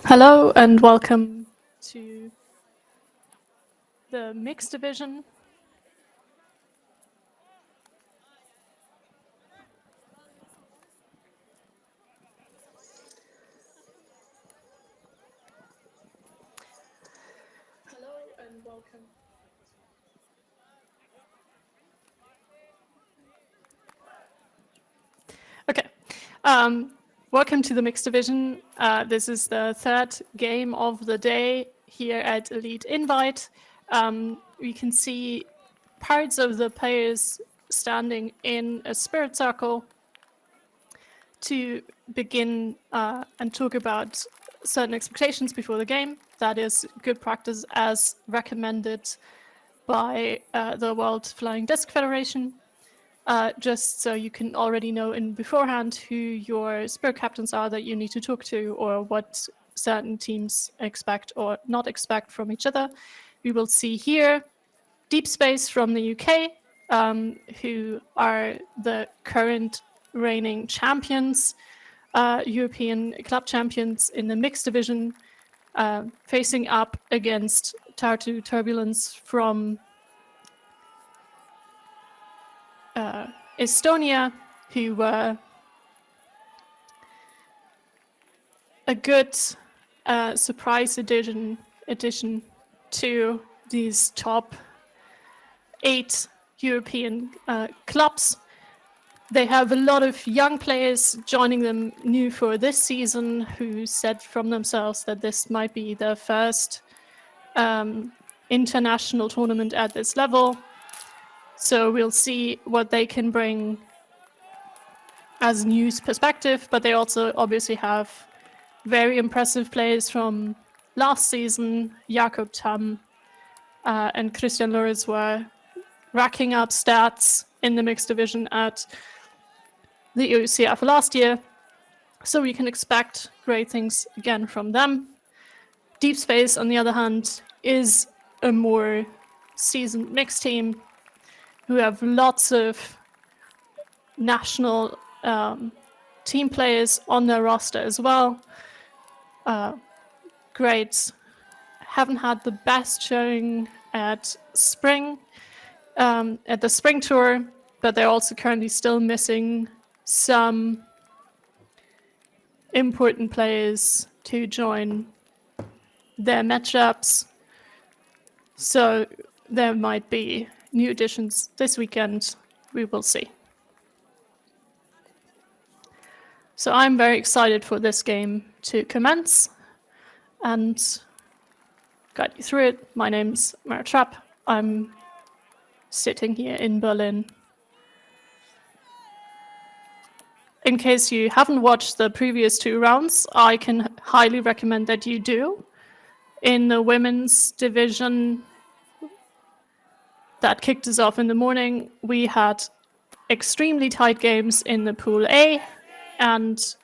Hello and welcome to the mixed division. Hello and welcome. Okay. Welcome to the mixed division. This is the third game of the day here at Elite Invite. We can see parts of the players standing in a spirit circle to begin and talk about certain expectations before the game. That is good practice as recommended by the World Flying Disc Federation. Just so you can already know in beforehand who your spirit captains are that you need to talk to, or what certain teams expect or not expect from each other. We will see here Deep Space from the UK, who are the current reigning champions, European club champions in the mixed division, facing up against Tartu Turbulence from Estonia, who were a good surprise addition to these top 8 European clubs. They have a lot of young players joining them new for this season who said from themselves that this might be their first international tournament at this level. So we'll see what they can bring as news perspective, but they also obviously have very impressive players from last season. Jakob Tam and Christian Loris were racking up stats in the mixed division at the EUCF last year, so we can expect great things again from them. Deep Space, on the other hand, is a more seasoned mixed team who have lots of national team players on their roster as well. Great. Haven't had the best showing at spring, at the spring tour, but they're also currently still missing some important players to join their matchups. So there might be new additions this weekend. We will see. So I'm very excited for this game to commence and guide you through it. My name's Mara Trapp. I'm sitting here in Berlin. In case you haven't watched the previous 2 rounds, I can highly recommend that you do. In the women's division that kicked us off in the morning, we had extremely tight games in the Pool A and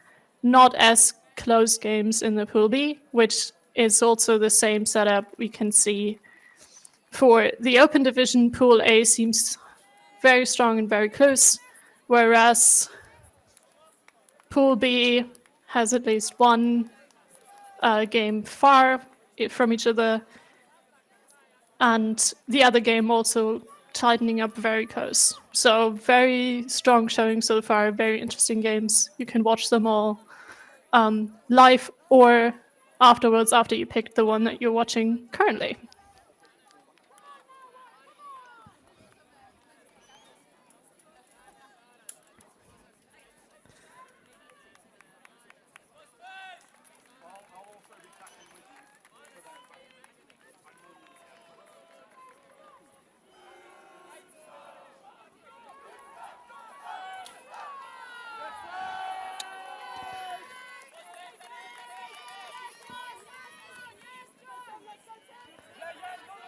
not as close games in the Pool B, which is also the same setup we can see for the Open Division. Pool A seems very strong and very close, whereas Pool B has at least one game far from each other, and the other game also tightening up very close. So very strong showing so far, very interesting games. You can watch them all live or afterwards after you picked the one that you're watching currently.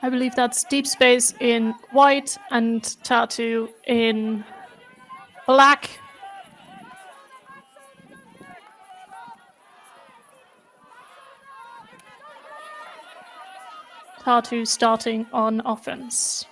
I believe that's Deep Space in white and Tartu in black. Tartu starting on offense.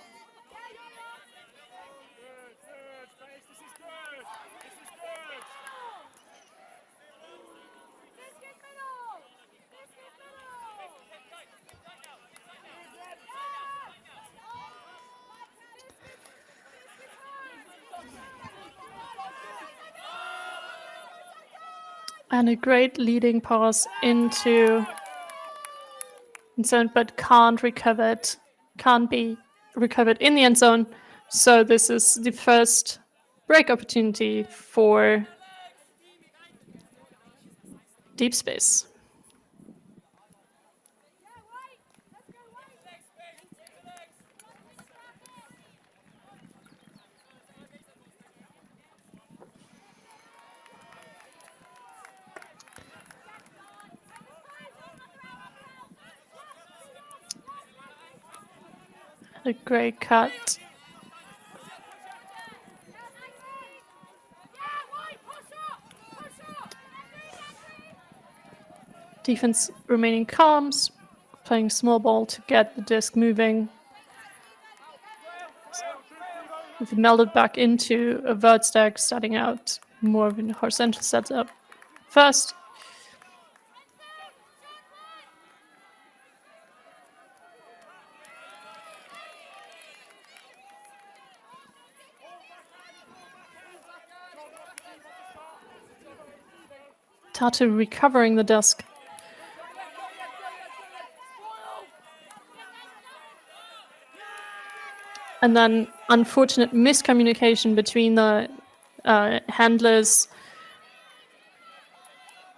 And a great leading pass into end zone, but can't be recovered in the end zone. So this is the first break opportunity for Deep Space. A great cut. Defense remaining calm, playing small ball to get the disc moving. We've melded back into a vert stack, starting out more of a horizontal setup first. Tartu recovering the disc. And then unfortunate miscommunication between the handlers,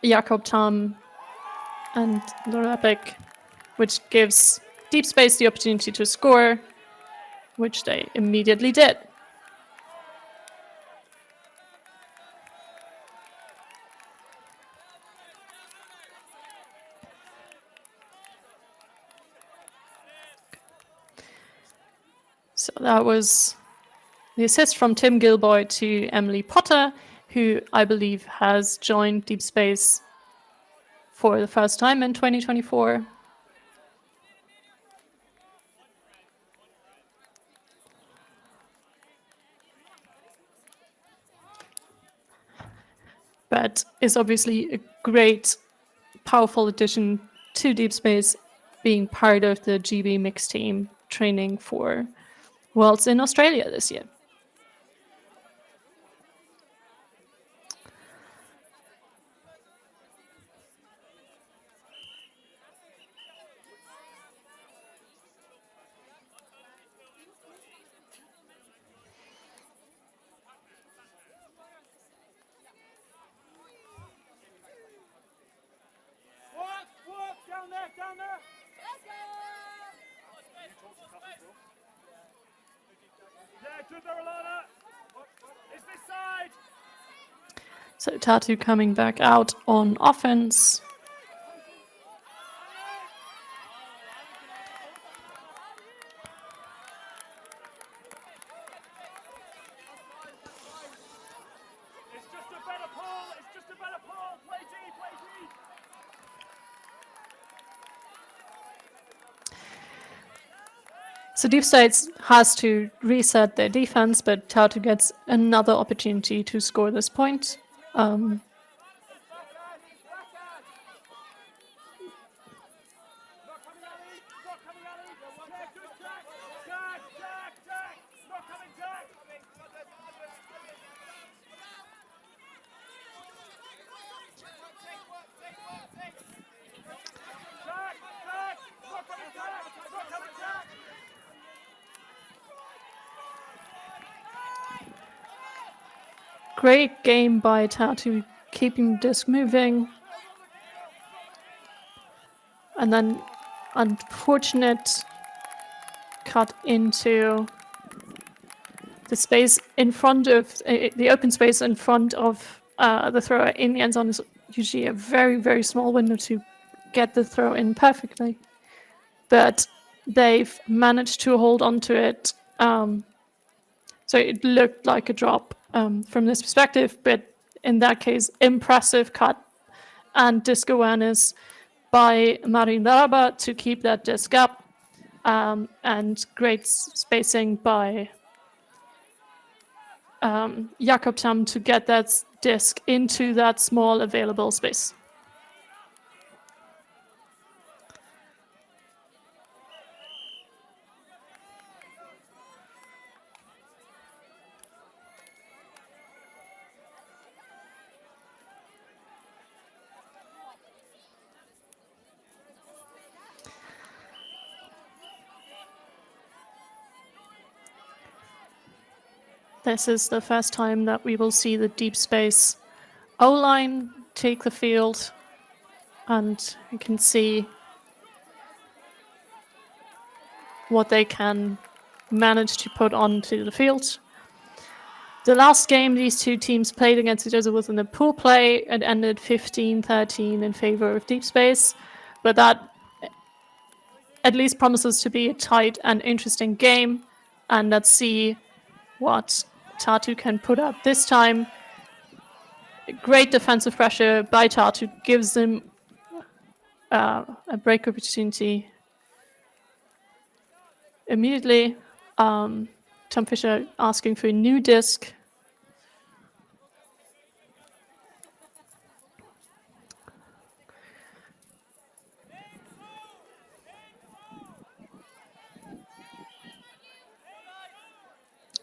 Jakob Tam and Lorapik, which gives Deep Space the opportunity to score, which they immediately did. So that was the assist from Tim Gilboy to Emily Potter, who I believe has joined Deep Space for the first time in 2024. But is obviously a great, powerful addition to Deep Space, being part of the GB mixed team training for Worlds in Australia this year. Down there. Yeah, good there, Alana. It's this side. So Tartu coming back out on offense. It's just a better pull. It's just a better pull. Play deep, play deep. So Deep States has to reset their defense, but Tartu gets another opportunity to score this point. Great game by Tartu, keeping the disc moving. And then unfortunate cut into the space in front of the open space in front of the thrower in the end zone is usually a very, very small window to get the throw in perfectly. But they've managed to hold on to it. So it looked like a drop from this perspective, but in that case, impressive cut and disc awareness by Marin Daraba to keep that disc up, and great spacing by Jakob Tam to get that disc into that small available space. This is the first time that we will see the deep space O-line take the field, and you can see what they can manage to put onto the field. The last game these two teams played against each other was in a pool play. It ended 15-13 in favor of deep space, but that at least promises to be a tight and interesting game, and let's see what Tartu can put up this time. Great defensive pressure by Tartu gives them a break opportunity immediately. Tom Fisher asking for a new disc.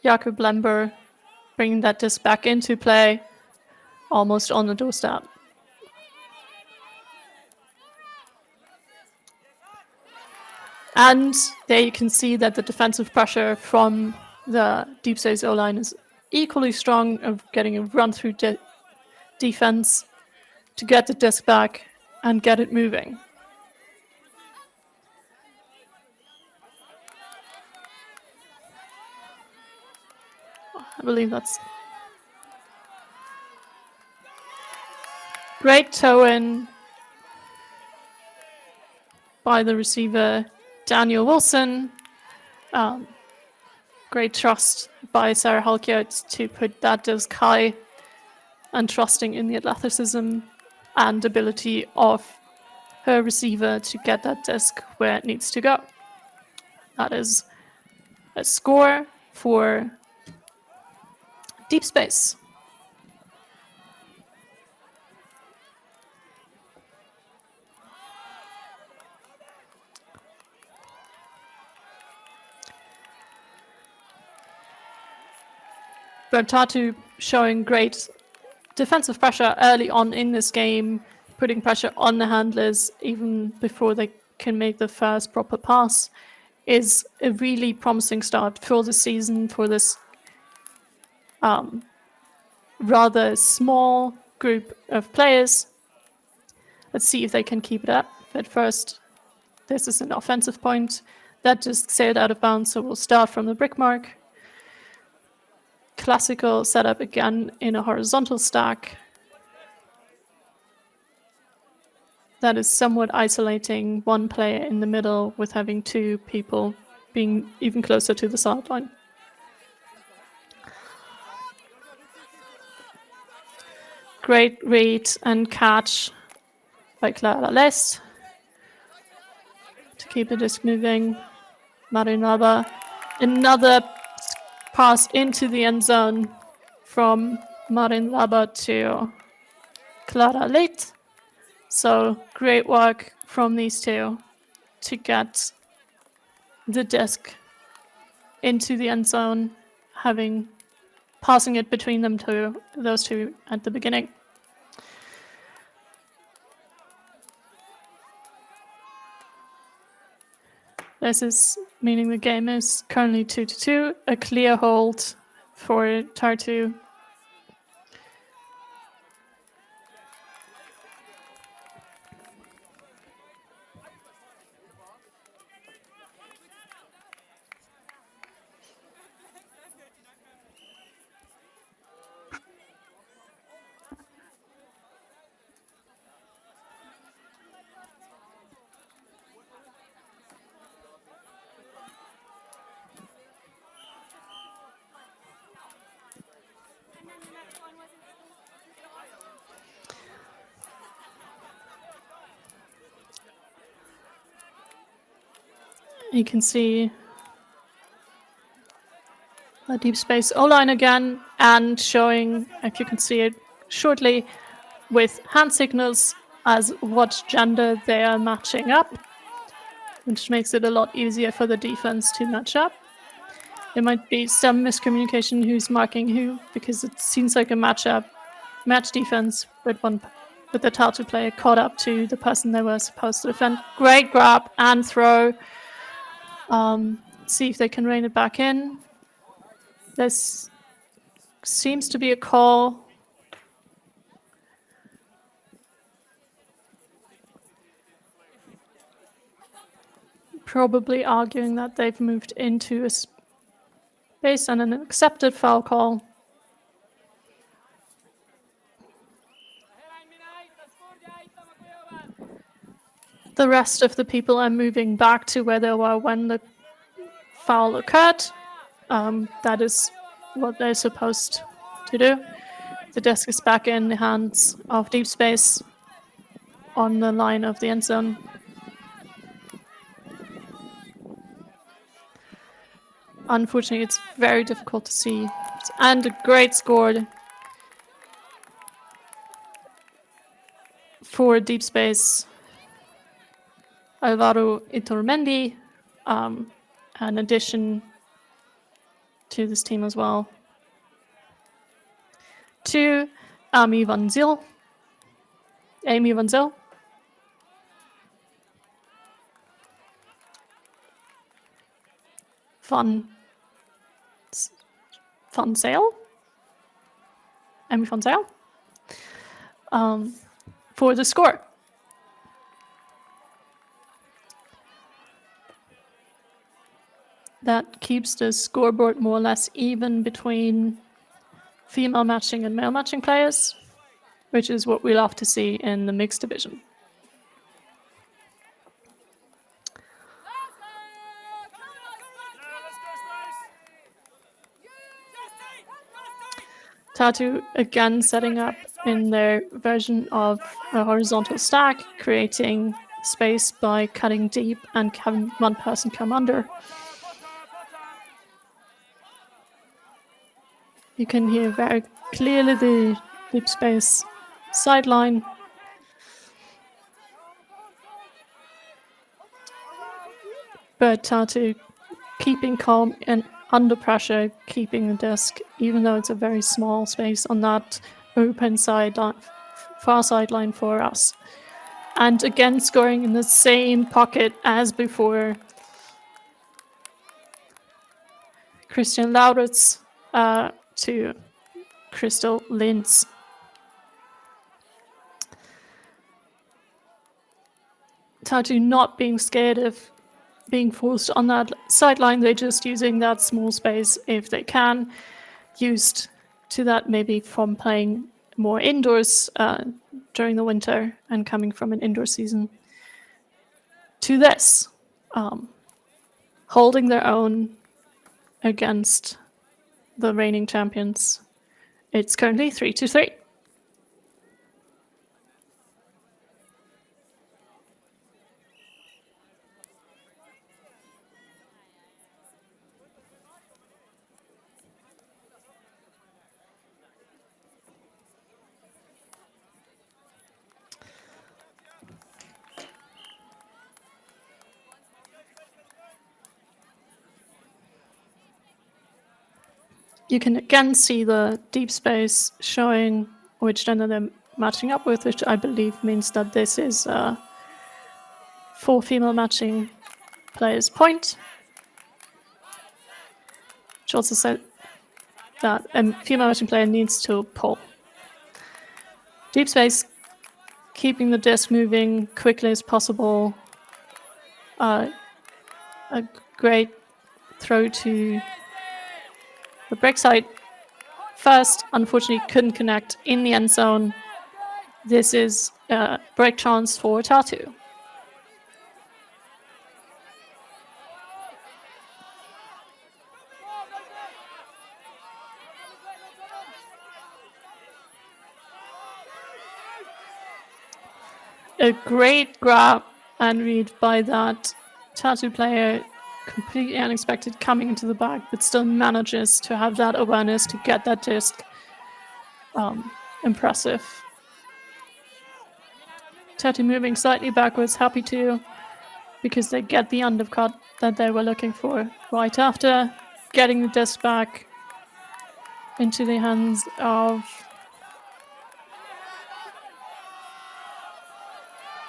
Jakob Lember bringing that disc back into play, almost on the doorstep. And there you can see that the defensive pressure from the deep space O-line is equally strong of getting a run through defense to get the disc back and get it moving. I believe that's great toe in by the receiver Daniel Wilson. Great trust by Sarah Halkert to put that disc high, and trusting in the athleticism and ability of her receiver to get that disc where it needs to go. That is a score for deep space. But Tartu showing great defensive pressure early on in this game, putting pressure on the handlers even before they can make the first proper pass, is a really promising start for the season for this rather small group of players. Let's see if they can keep it up. But first, this is an offensive point that just sailed out of bounds, so we'll start from the brick mark. Classical setup again in a horizontal stack. That is somewhat isolating one player in the middle with having two people being even closer to the sideline. Great read and catch by Clara Lest to keep the disc moving. Marinaba, another pass into the end zone from Marinaba to Clara Leit. So great work from these two to get the disc into the end zone, passing it between them those two at the beginning. This is meaning the game is currently 2-2, a clear hold for Tartu. You can see the deep space O-line again, and showing, if you can see it shortly, with hand signals as what gender they are matching up, which makes it a lot easier for the defense to match up. There might be some miscommunication who's marking who, because it seems like a match defense with the Tartu player caught up to the person they were supposed to defend. Great grab and throw. See if they can rein it back in. This seems to be a call. Probably arguing that they've moved into a space and an accepted foul call. The rest of the people are moving back to where they were when the foul occurred. That is what they're supposed to do. The disc is back in the hands of Deep Space on the line of the end zone. Unfortunately, it's very difficult to see. And a great score for Deep Space. Alvaro Iturmendi, an addition to this team as well. To Amy Van Zyl. Van Zyl? Amy Van Zyl? For the score. That keeps the scoreboard more or less even between female matching and male matching players, which is what we love to see in the mixed division. Tartu again setting up in their version of a horizontal stack, creating space by cutting deep and having one person come under. You can hear very clearly the Deep Space sideline. But Tartu keeping calm and under pressure, keeping the disc, even though it's a very small space on that open far sideline for us. And again, scoring in the same pocket as before. Christian Lauritz to Crystal Linz. Tartu not being scared of being forced on that sideline, they're just using that small space if they can. Used to that maybe from playing more indoors during the winter and coming from an indoor season to this. Holding their own against the reigning champions. It's currently 3-3. You can again see the Deep Space showing which gender they're matching up with, which I believe means that this is 4 female matching players point. Which also said that a female matching player needs to pull. Deep Space keeping the disc moving quickly as possible. A great throw to the break side. First, unfortunately, couldn't connect in the end zone. This is a break chance for Tartu. A great grab and read by that Tartu player, completely unexpected, coming into the back, but still manages to have that awareness to get that disc. Impressive. Tartu moving slightly backwards, happy to, because they get the undercut that they were looking for right after, getting the disc back into the hands of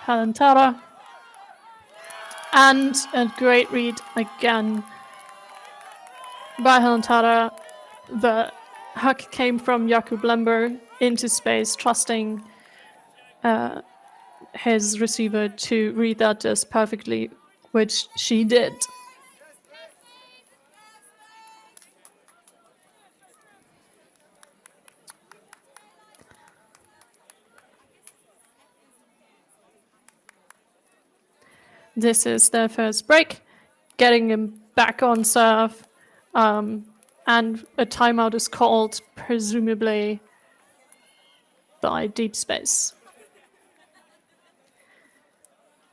Halantara. And a great read again by Halantara. The Huck came from Jakub Lember into space, trusting his receiver to read that disc perfectly, which she did. This is their first break, getting him back on serve, and a timeout is called, presumably by Deep Space.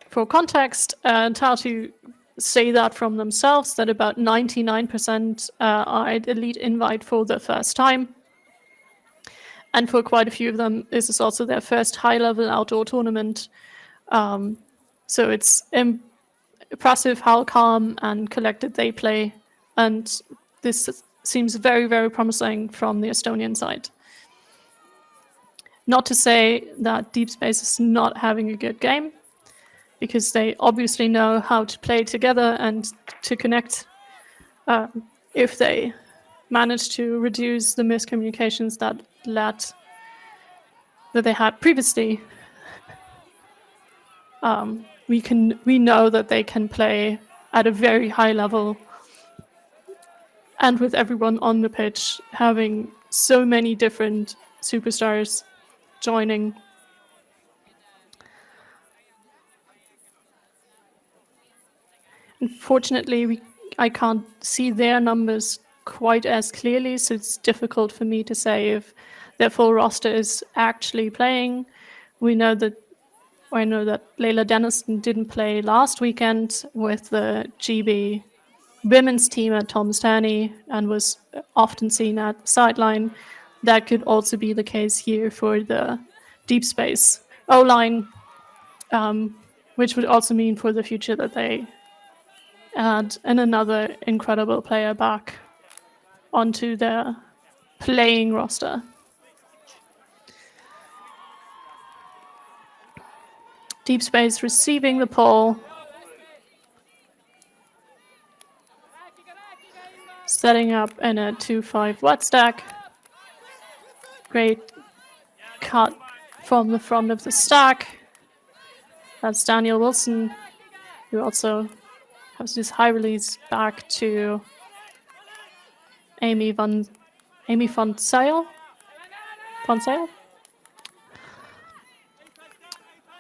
For context, Tartu say that from themselves, that about 99% are at Elite Invite for the first time. And for quite a few of them, this is also their first high-level outdoor tournament. So it's impressive how calm and collected they play. And this seems very, very promising from the Estonian side. Not to say that Deep Space is not having a good game, because they obviously know how to play together and to connect. If they manage to reduce the miscommunications that they had previously, we know that they can play at a very high level, and with everyone on the pitch having so many different superstars joining. Unfortunately, I can't see their numbers quite as clearly, so it's difficult for me to say if their full roster is actually playing. I know that Layla Denniston didn't play last weekend with the GB women's team at Tom Stanley and was often seen at sideline. That could also be the case here for the Deep Space O-line, which would also mean for the future that they add another incredible player back onto their playing roster. Deep Space receiving the pull, setting up in a 2-5 wet stack. Great cut from the front of the stack. That's Daniel Wilson, who also has this high release back to Amy Fonsale.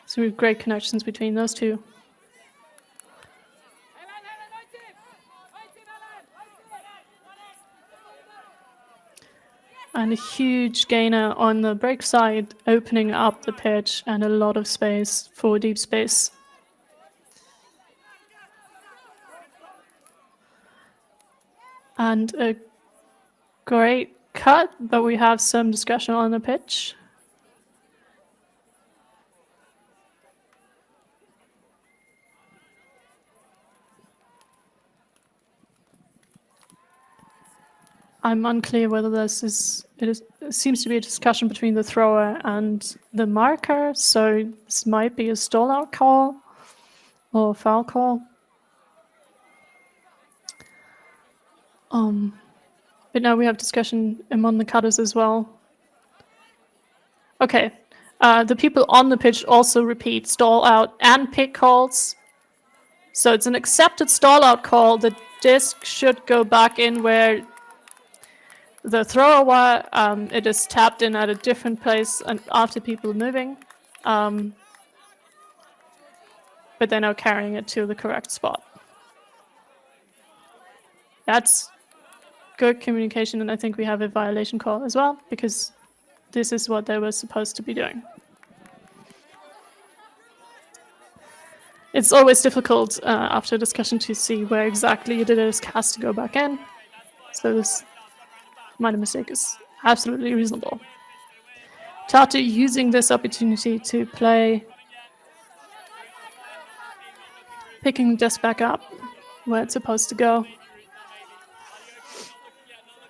So we have great connections between those two. And a huge gainer on the break side, opening up the pitch and a lot of space for Deep Space. And a great cut, but we have some discussion on the pitch. I'm unclear whether it seems to be a discussion between the thrower and the marker, so this might be a stall out call or foul call. But now we have discussion among the cutters as well. Okay, the people on the pitch also repeat stall out and pick calls. So it's an accepted stall out call. The disc should go back in where the thrower were. It is tapped in at a different place and after people moving. But they're now carrying it to the correct spot. That's good communication, and I think we have a violation call as well, because this is what they were supposed to be doing. It's always difficult after discussion to see where exactly the disc has to go back in. So this minor mistake is absolutely reasonable. Tartu using this opportunity to play, picking the disc back up where it's supposed to go.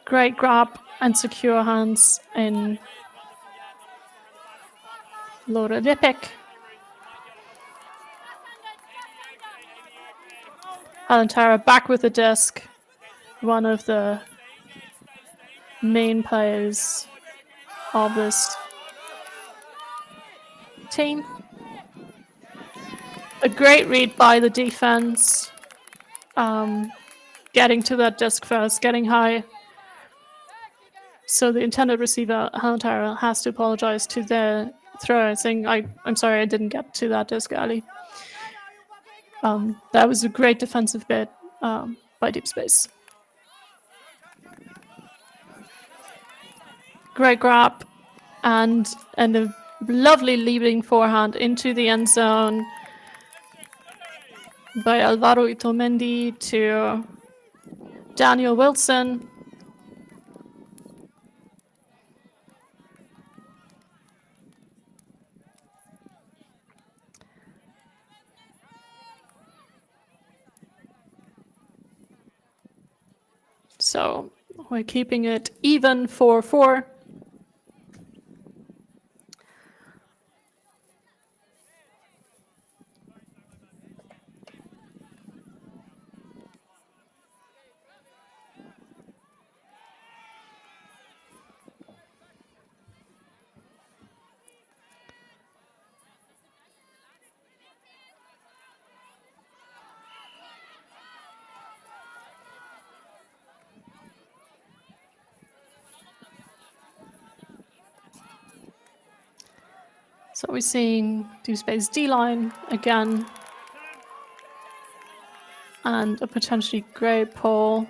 Great grab and secure hands in Laura Lipik. Alantara back with the disc. One of the main players of this team. A great read by the defense, getting to that disc first, getting high. So the intended receiver, Hunter, has to apologize to the thrower, saying, I'm sorry, I didn't get to that disc early. That was a great defensive bid by Deep Space. Great grab and a lovely leading forehand into the end zone by Alvaro Itomendi to Daniel Wilson. So we're keeping it even 4-4. So we're seeing Deep Space D-line again. And a potentially great pull.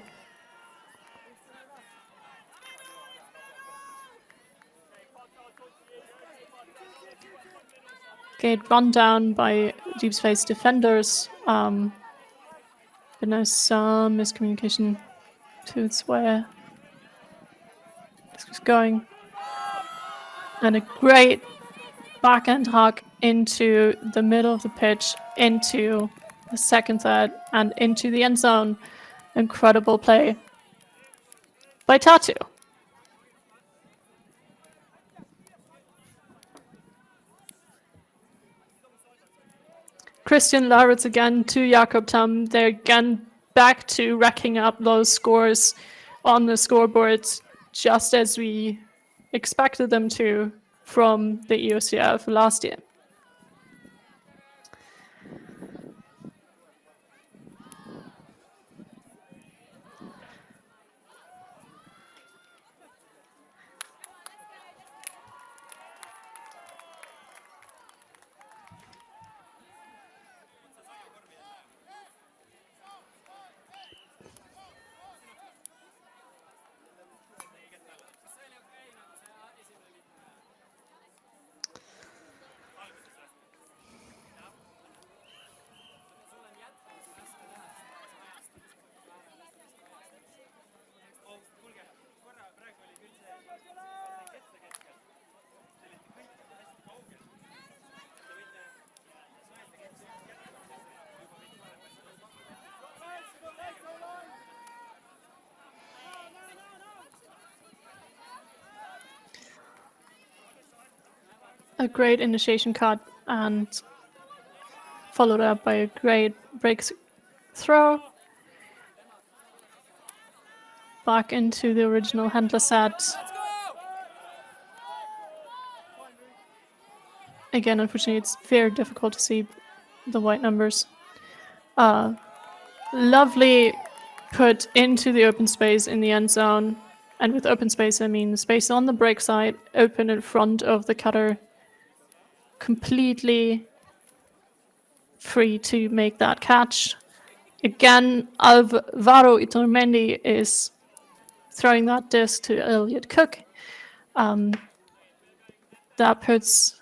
Great run down by Deep Space defenders. But now some miscommunication to its where this was going. And a great backhand hug into the middle of the pitch, into the second third, and into the end zone. Incredible play by Tartu. Christian Lauritz again to Jakob Tam. They're again back to racking up those scores on the scoreboards, just as we expected them to from the EUCF last year. A great initiation cut and followed up by a great break throw. Back into the original handler set. Again, unfortunately, it's very difficult to see the white numbers. Lovely put into the open space in the end zone. And with open space, I mean space on the break side, open in front of the cutter. Completely free to make that catch. Again, Alvaro Iturmendi is throwing that disc to Elliot Cook. That puts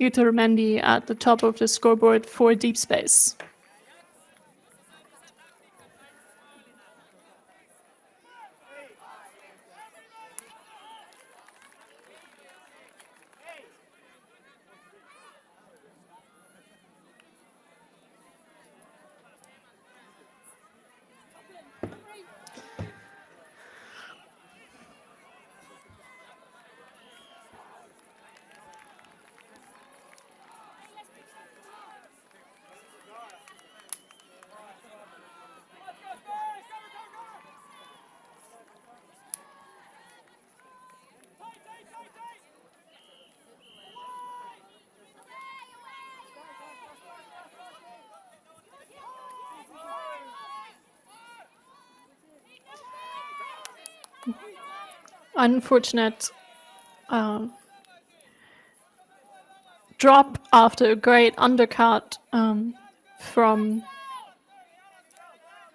Iturmendi at the top of the scoreboard for Deep Space. unfortunate drop after a great undercut from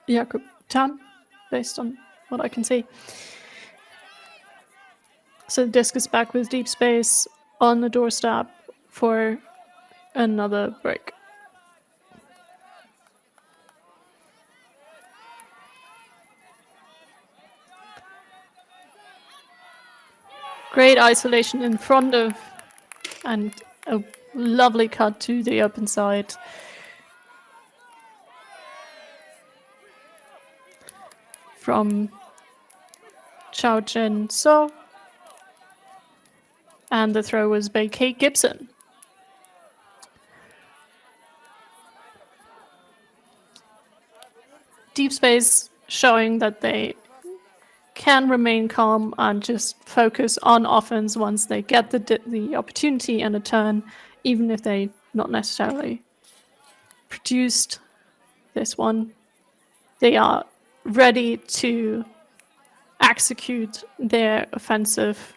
Jakub Tam, based on what I can see. So the disc is back with deep space on the doorstep for another break. Great isolation in front of, and a lovely cut to the open side. From Chao Chen So. And the throw was by Kate Gibson. Deep space showing that they can remain calm and just focus on offense once they get the opportunity and a turn, even if they not necessarily produced this one. They are ready to execute their offensive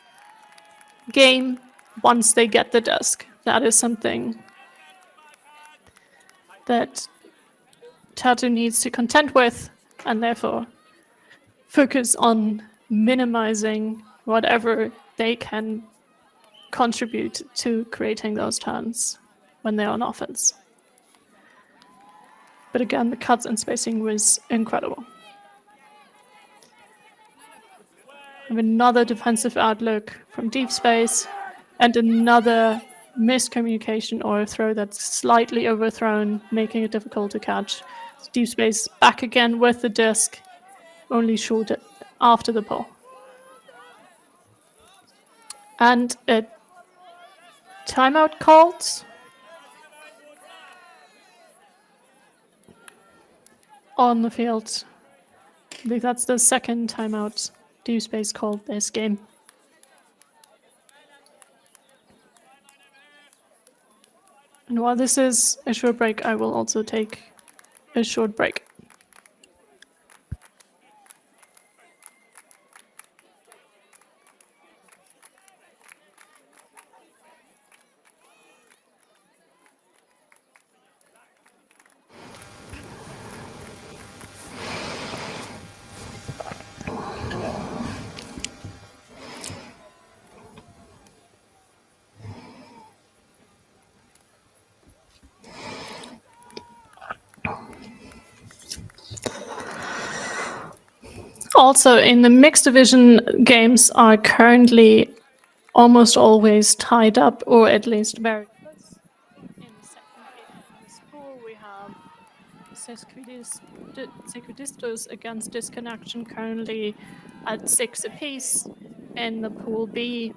game once they get the disc. That is something that Tartu needs to contend with, and therefore focus on minimizing whatever they can contribute to creating those turns when they're on offense. But again, the cuts and spacing was incredible. We have another defensive outlook from deep space, and another miscommunication or a throw that's slightly overthrown, making it difficult to catch. Deep space back again with the disc, only short after the pull. And a timeout called. On the field. I believe that's the second timeout deep space called this game. And while this is a short break, I will also take a short break. Also, in the mixed division, games are currently almost always tied up, or at least very close. In the second game of this pool, we have Sequidistos against Disconnection currently at 6 apiece. In the pool B,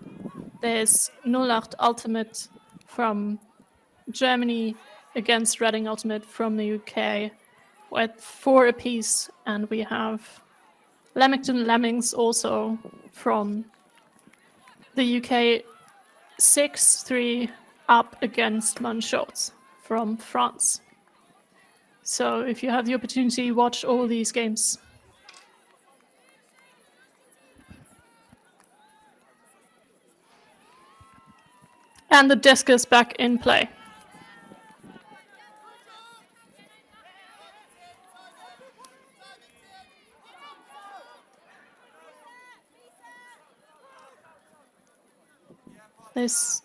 there's 08 Ultimate from Germany against Reading Ultimate from the UK at 4 apiece, and we have Leamington Lemmings also from the UK 6-3 up against Manchots from France. So if you have the opportunity, watch all these games. And the disc is back in play. This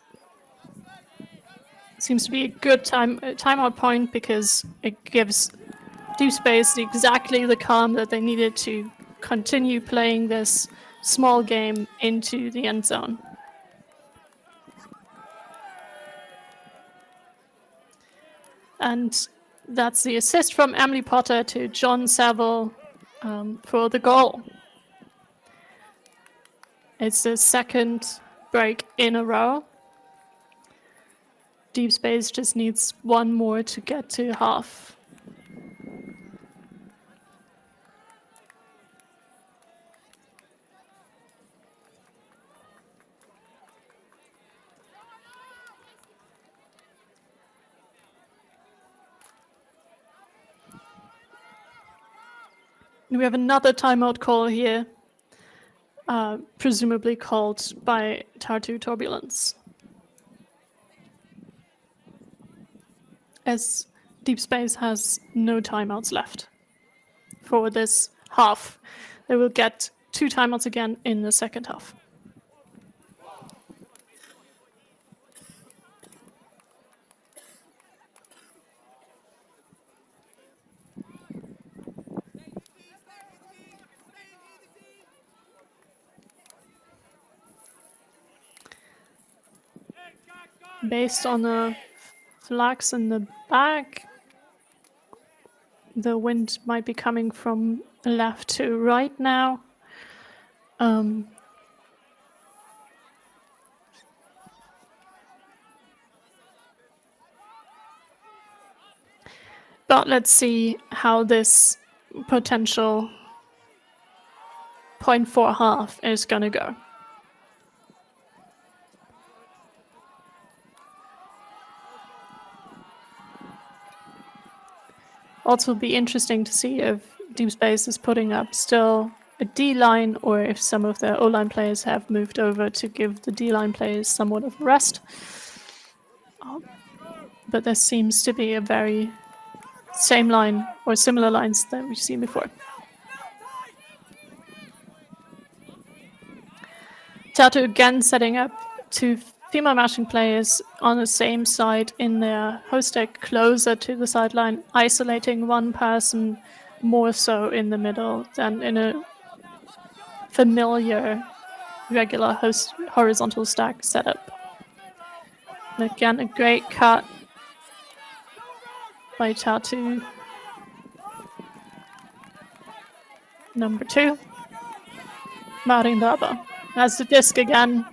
seems to be a good timeout point because it gives deep space exactly the calm that they needed to continue playing this small game into the end zone. And that's the assist from Emily Potter to John Saville for the goal. It's the second break in a row. Deep space just needs one more to get to half. We have another timeout call here. presumably called by Tartu Turbulence. As Deep Space has no timeouts left for this half, they will get 2 timeouts again in the second half. Based on the flags in the back, the wind might be coming from left to right now. But let's see how this potential 0.4 half is going to go. Also be interesting to see if Deep Space is putting up still a D-line or if some of the O-line players have moved over to give the D-line players somewhat of a rest. But there seems to be a very same line or similar lines that we've seen before. Tartu again setting up 2 female matching players on the same side in their host deck, closer to the sideline, isolating one person more so in the middle than in a familiar regular horizontal stack setup. And again, a great cut by Tartu. Number 2, Marin Daba has the disc again.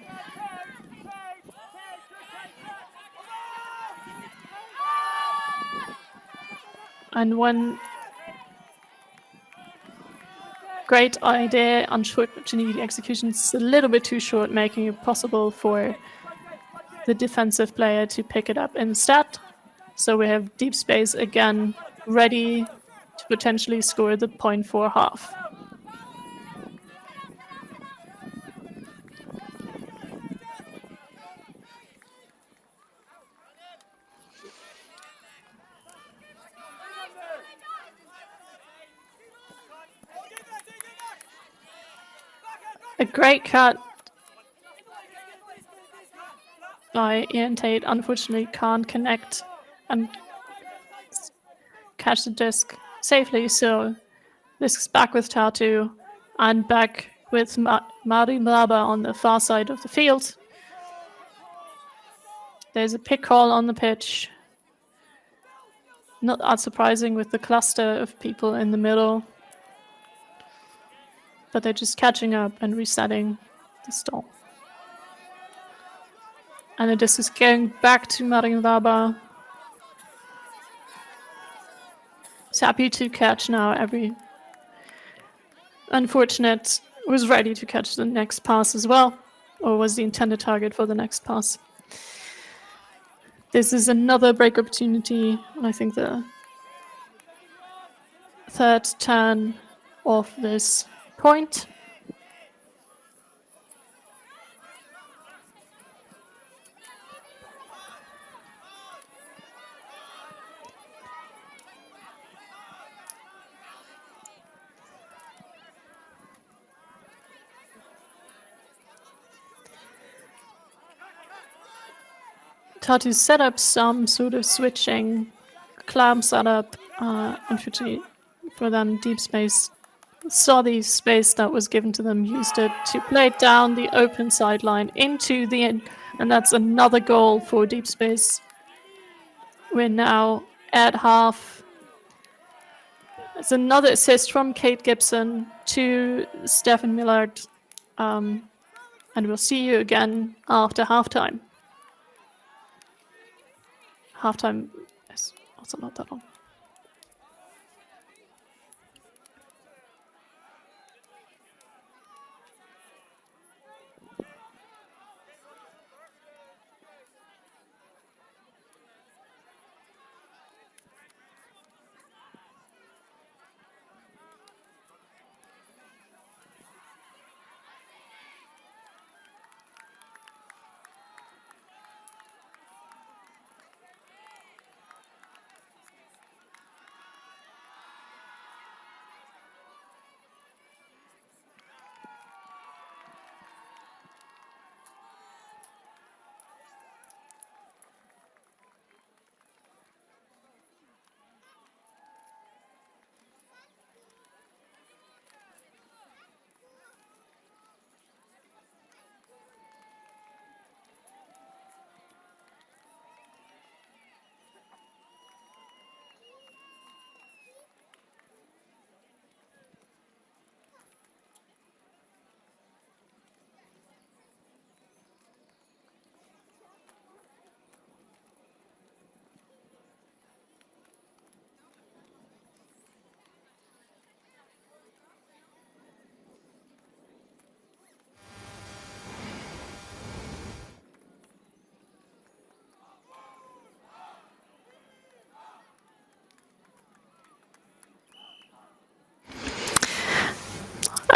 And one great idea, unfortunately the execution is a little bit too short, making it possible for the defensive player to pick it up instead. So we have Deep Space again ready to potentially score the 0.4 half. A great cut by Ian Tate. Unfortunately can't connect and catch the disc safely, so this is back with Tartu and back with Mari Mlaba on the far side of the field. There's a pick call on the pitch. Not that surprising with the cluster of people in the middle. But they're just catching up and resetting the stall. And the disc is going back to Marin Laba. He's happy to catch now. Every unfortunate was ready to catch the next pass as well, or was the intended target for the next pass. This is another break opportunity. I think the third turn of this point. Tartu set up some sort of switching clamp setup. Unfortunately for them, Deep Space saw the space that was given to them, used it to play down the open sideline into the end, and that's another goal for Deep Space. We're now at half. It's another assist from Kate Gibson to Stefan Millard, and we'll see you again after halftime. Halftime is also not that long.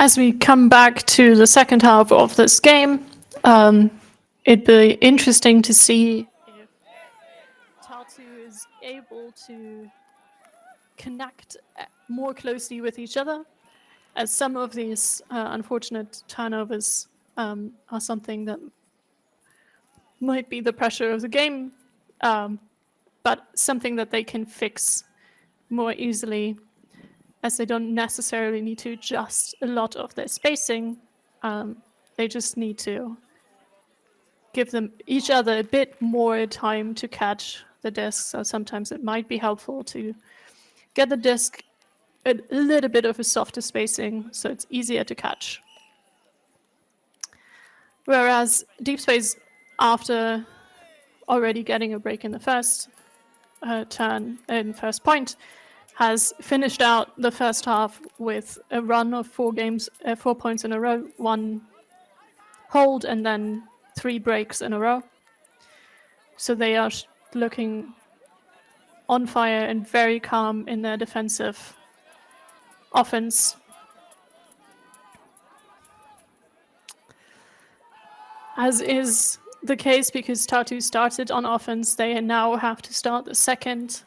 as we come back to the second half of this game, it'd be interesting to see if Tartu is able to connect more closely with each other, as some of these unfortunate turnovers are something that might be the pressure of the game, but something that they can fix more easily, as they don't necessarily need to adjust a lot of their spacing. They just need to give them each other a bit more time to catch the disc. So sometimes it might be helpful to get the disc a little bit of a softer spacing so it's easier to catch. Whereas Deep Space, after already getting a break in the first turn and first point, has finished out the first half with a run of 4 points in a row, 1 hold, and then 3 breaks in a row. So they are looking on fire and very calm in their defensive offense. As is the case, because Tartu started on offense, they now have to start the second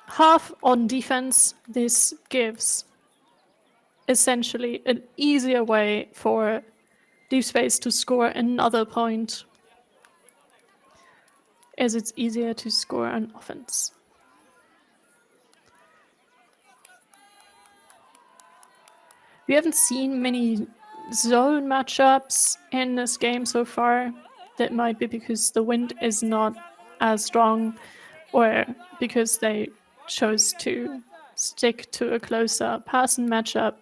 half on defense. This gives essentially an easier way for Deep Space to score another point, as it's easier to score on offense. We haven't seen many zone matchups in this game so far. That might be because the wind is not as strong, or because they chose to stick to a closer person matchup.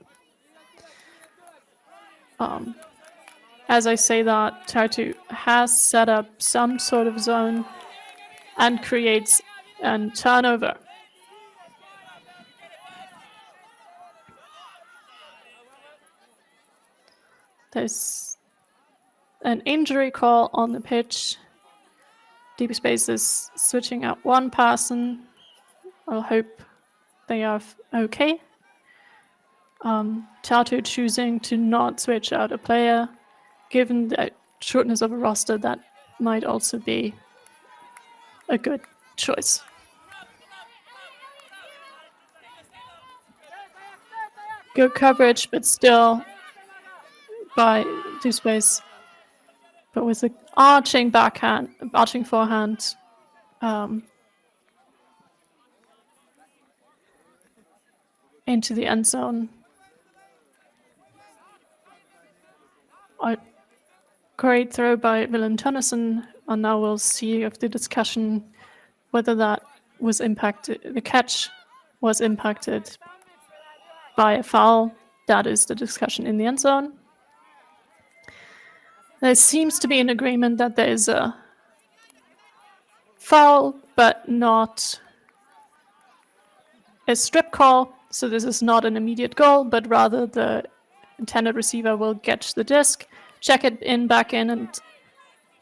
As I say that, Tartu has set up some sort of zone and creates a turnover. There's an injury call on the pitch. Deep Space is switching out one person. I'll hope they are okay. Tartu choosing to not switch out a player. Given the shortness of a roster, that might also be a good choice. Good coverage, but still by Deep Space. But with an arching forehand, into the end zone. A great throw by Willem Tönnissen, and now we'll see if the discussion whether that was impacted, the catch was impacted by a foul. That is the discussion in the end zone. There seems to be an agreement that there is a foul, but not a strip call. So this is not an immediate goal, but rather the intended receiver will catch the disc, check it back in, and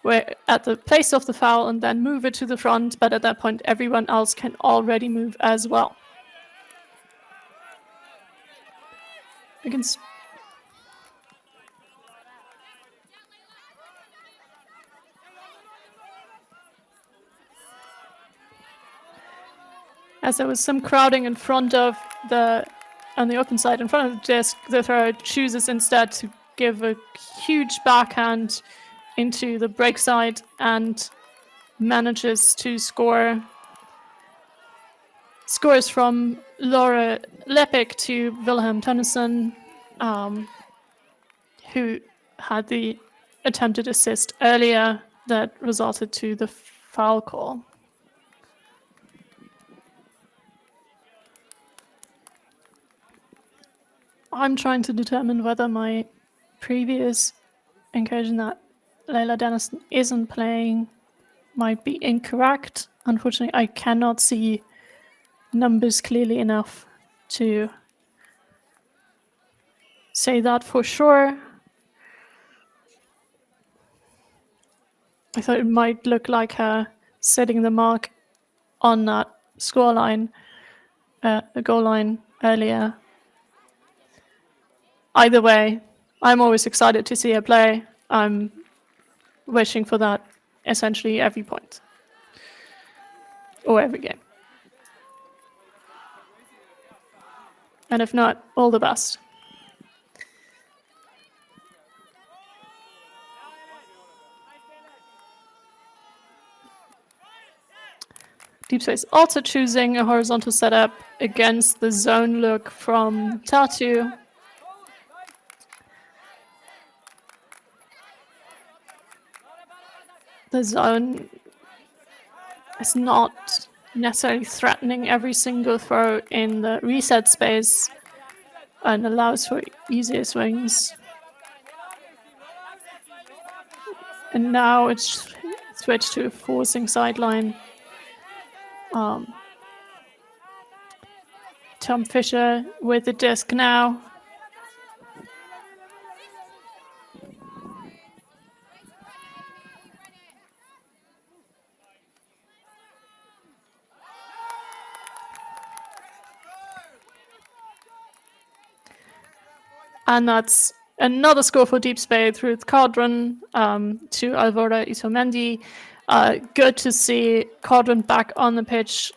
we're at the place of the foul, and then move it to the front. But at that point, everyone else can already move as well. As there was some crowding in front of on the open side in front of the disc, the thrower chooses instead to give a huge backhand into the break side and manages to score. Scores from Laura Lepik to Wilhelm Tönnissen, who had the attempted assist earlier that resulted to the foul call. I'm trying to determine whether my previous incursion that Layla Dennison isn't playing might be incorrect. Unfortunately, I cannot see numbers clearly enough to say that for sure. I thought it might look like her setting the mark on that scoreline, the goal line earlier. either way, I'm always excited to see her play. I'm wishing for that essentially every point or every game. And if not, all the best. Deep Space also choosing a horizontal setup against the zone look from Tartu. The zone is not necessarily threatening every single throw in the reset space and allows for easier swings. And now it's switched to a forcing sideline. Tom Fisher with the disc now. And that's another score for Deep Space through Cardron to Alvora Itomendi. Good to see Cardron back on the pitch.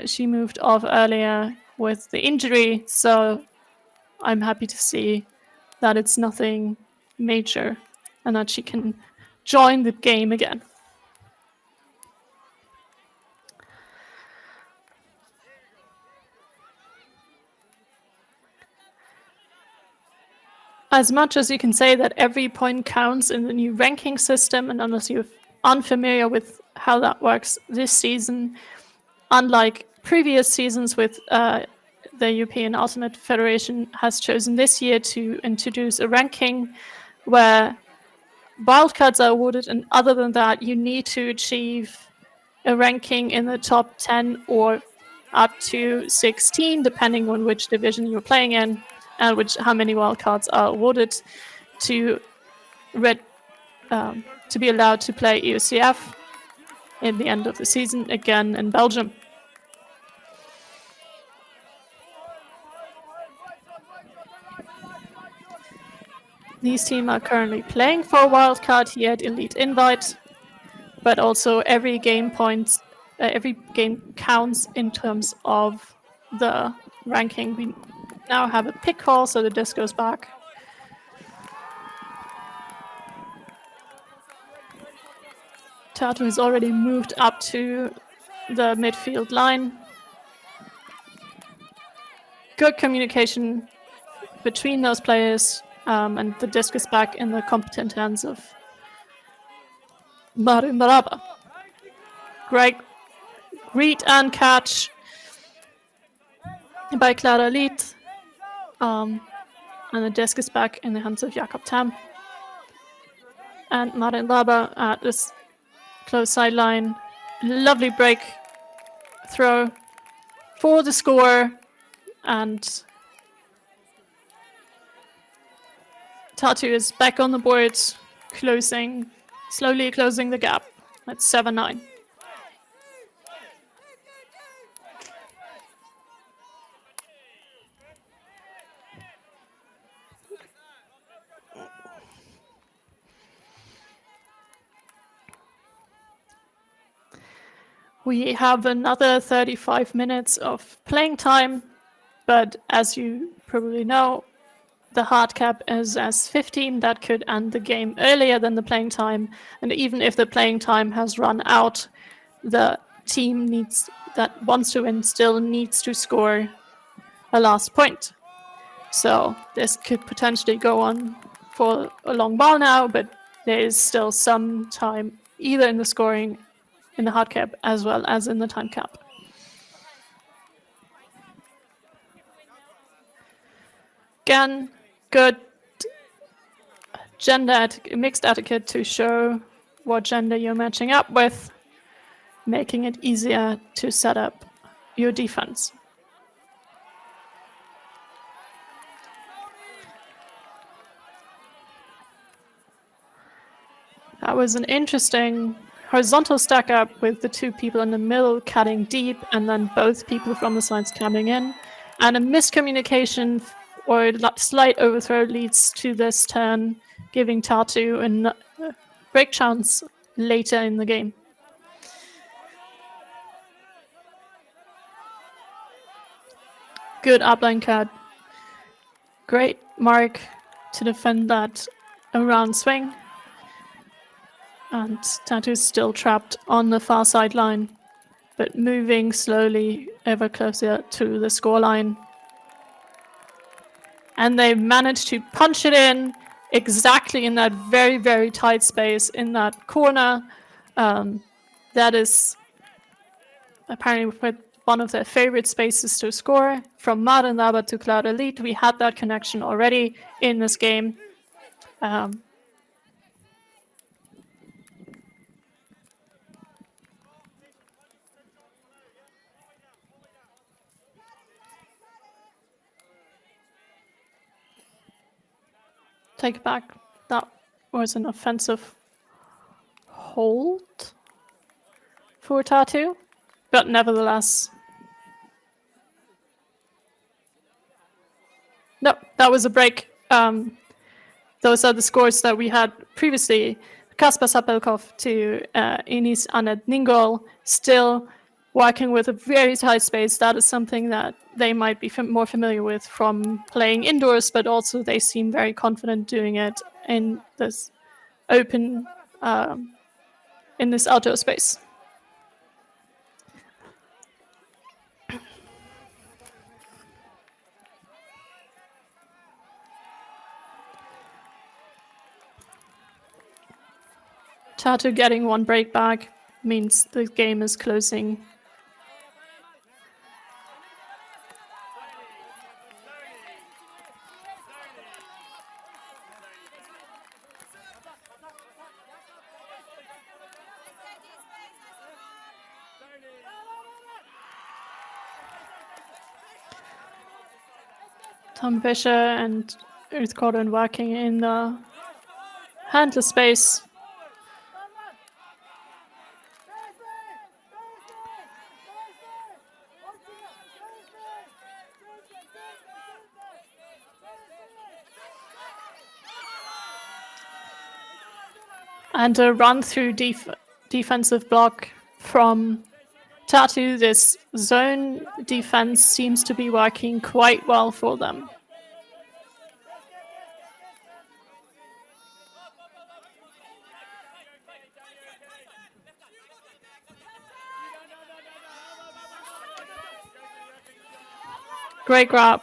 She moved off earlier with the injury, so I'm happy to see that it's nothing major and that she can join the game again. As much as you can say that every point counts in the new ranking system, and unless you're unfamiliar with how that works this season, unlike previous seasons with the European Ultimate Federation has chosen this year to introduce a ranking where wildcards are awarded, and other than that, you need to achieve a ranking in the top 10 or up to 16, depending on which division you're playing in, and how many wildcards are awarded to be allowed to play EUCF in the end of the season, again in Belgium. These teams are currently playing for a wildcard here at Elite Invite, but also every game counts in terms of the ranking. We now have a pick call, so the disc goes back. Tartu has already moved up to the midfield line. Good communication between those players, and the disc is back in the competent hands of Marin Baraba. Great read and catch by Clara Liet. And the disc is back in the hands of Jakob Tam. And Marin Baraba at this close sideline. Lovely break throw for the score. And Tartu is back on the board, slowly closing the gap at 7-9. We have another 35 minutes of playing time, but as you probably know, the hard cap is as 15. That could end the game earlier than the playing time, and even if the playing time has run out, the team that wants to win still needs to score a last point. So this could potentially go on for a long while now, but there is still some time either in the scoring in the hard cap as well as in the time cap. Again, good mixed etiquette to show what gender you're matching up with, making it easier to set up your defense. That was an interesting horizontal stack up with the two people in the middle cutting deep and then both people from the sides coming in, and a miscommunication or slight overthrow leads to this turn, giving Tartu a break chance later in the game. Good upline cut. Great mark to defend that around swing. And Tartu's still trapped on the far sideline, but moving slowly ever closer to the scoreline. And they managed to punch it in exactly in that very, very tight space in that corner. That is apparently one of their favorite spaces to score. From Modern Lava to Cloud Elite, we had that connection already in this game. Take it back. That was an offensive hold for Tartu, but nevertheless. No, that was a break. Those are the scores that we had previously. Kasper Sapelkov to Enis Anet Ningol, still working with a very tight space. That is something that they might be more familiar with from playing indoors, but also they seem very confident doing it in this open, in this outdoor space. Tartu getting one break back means the game is closing. Tom Fisher and Ruth Gordon working in the handler space. And a run through defensive block from Tartu. This zone defense seems to be working quite well for them. Great grab,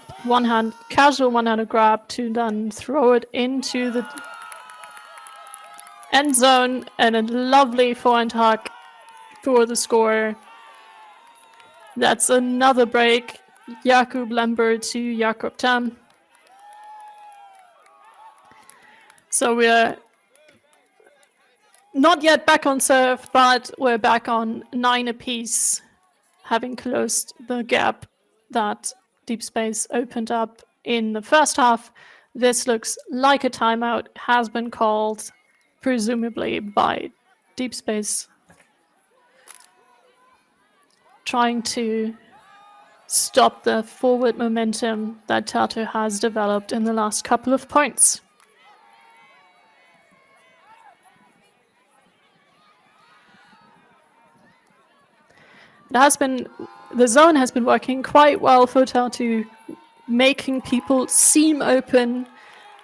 casual one-handed grab to then throw it into the end zone, and a lovely forehand hook for the score. That's another break. Jakub Lambert to Jakob Tam. So we're not yet back on serve, but we're back on 9 apiece, having closed the gap that Deep Space opened up in the first half. This looks like a timeout has been called, presumably by Deep Space, trying to stop the forward momentum that Tartu has developed in the last couple of points. The zone has been working quite well for Tartu, making people seem open,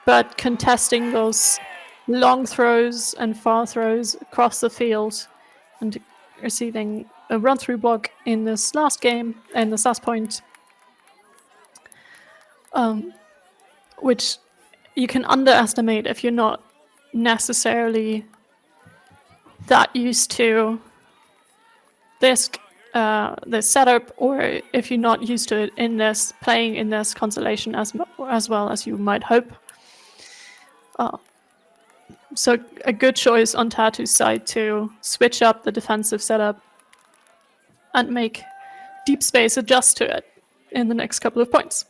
but contesting those long throws and far throws across the field, and receiving a run-through block in this last game, and this last point, which you can underestimate if you're not necessarily that used to this setup, or if you're not used to it playing in this constellation as well as you might hope. So a good choice on Tartu's side to switch up the defensive setup and make Deep Space adjust to it in the next couple of points.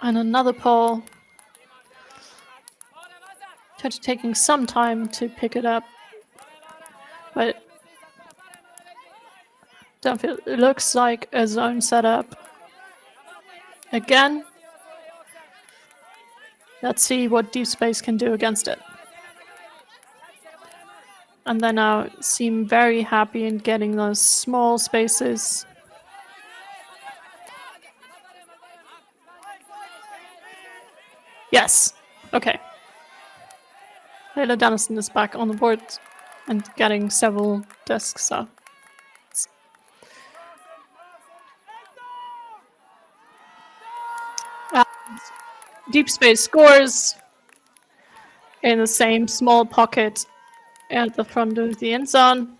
And another pole. Touch taking some time to pick it up. But don't feel it looks like a zone setup. Again. Let's see what Deep Space can do against it. And they now seem very happy in getting those small spaces. Yes. Okay. Layla Dennison is back on the board and getting several discs up. Deep Space scores in the same small pocket at the front of the end zone.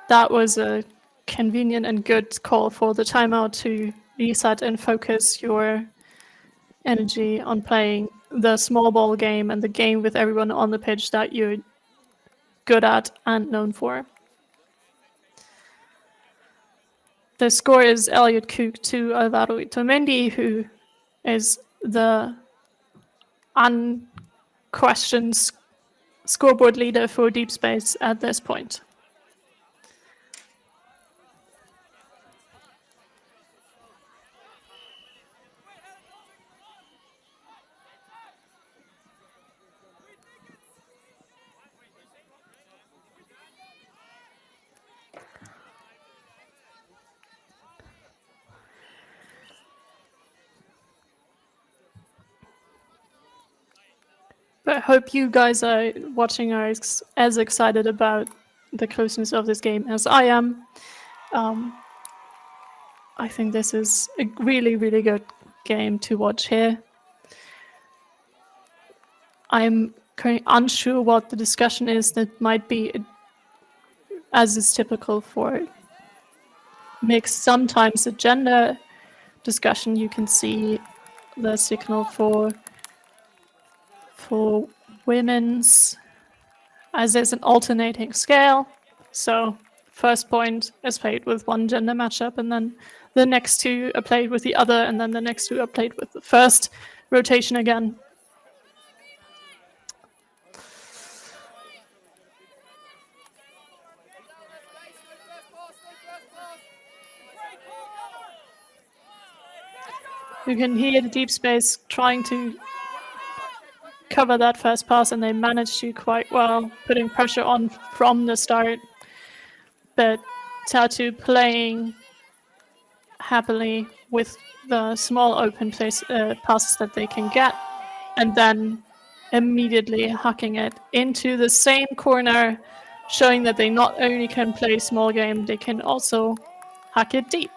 That was a convenient and good call for the timeout to reset and focus your energy on playing the small ball game and the game with everyone on the pitch that you're good at and known for. The score is Elliot Cook to Alvaro Itomendi, who is the unquestioned scoreboard leader for Deep Space at this point. But I hope you guys are watching are as excited about the closeness of this game as I am. I think this is a really, really good game to watch here. I'm currently unsure what the discussion is. That might be, as is typical for mixed, sometimes a gender discussion. You can see the signal for women's, as there's an alternating scale. So first point is played with one gender matchup, and then the next two are played with the other, and then the next two are played with the first rotation again. You can hear the Deep Space trying to cover that first pass, and they managed to quite well, putting pressure on from the start. But Tartu playing happily with the small open passes that they can get, and then immediately hacking it into the same corner, showing that they not only can play small game, they can also hack it deep.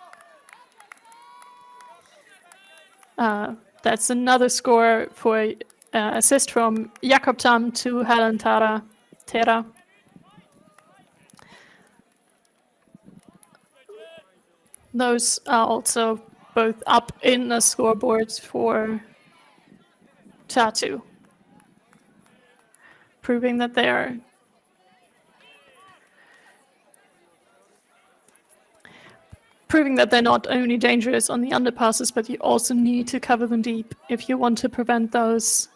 That's another score for assist from Jakob Tam to Helen Tera. Those are also both up in the scoreboards for Tartu, proving that they are they're not only dangerous on the underpasses, but you also need to cover them deep if you want to prevent those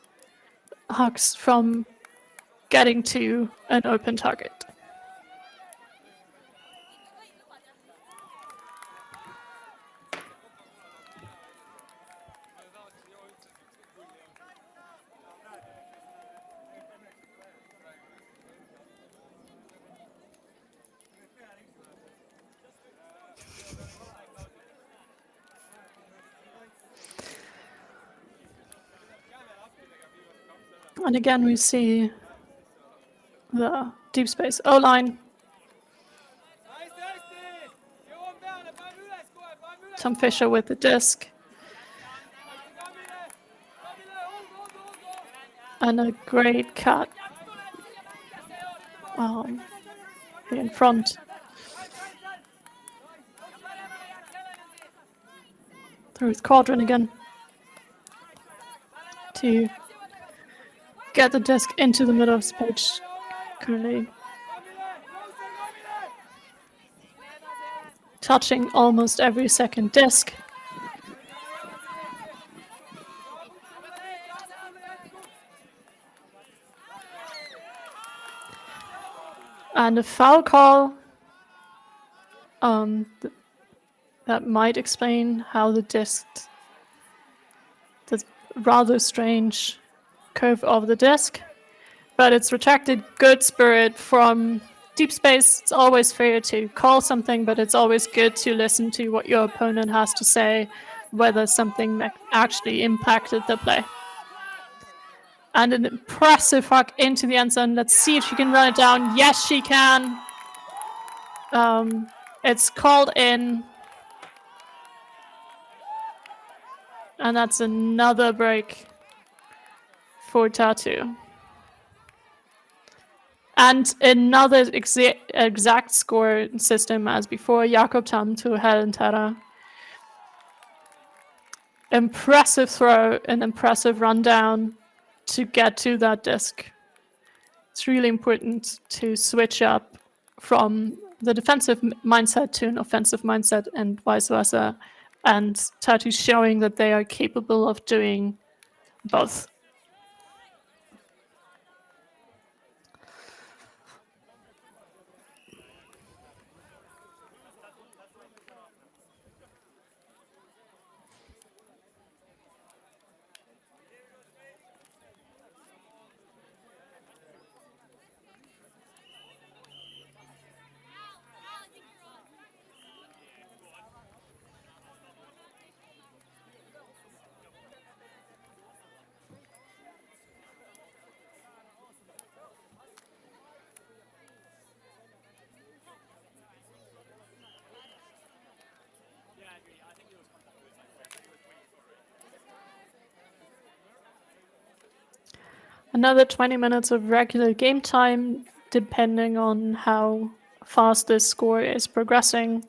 hucks from getting to an open target. And again, we see the Deep Space O-line. Tom Fisher with the disc. And a great cut in front. Through his quadrant again to get the disc into the middle of the page. Currently touching almost every second disc. And a foul call that might explain how the disc, the rather strange curve of the disc, but it's retracted good spirit from deep space. It's always fair to call something, but it's always good to listen to what your opponent has to say, whether something actually impacted the play. And an impressive hook into the end zone. Let's see if she can run it down. Yes, she can. It's called in. And that's another break for Tartu. And another exact score system as before. Jakob Tam to Helen Tara. Impressive throw, an impressive rundown to get to that disc. It's really important to switch up from the defensive mindset to an offensive mindset and vice versa. And Tartu's showing that they are capable of doing both. Another 20 minutes of regular game time, depending on how fast this score is progressing.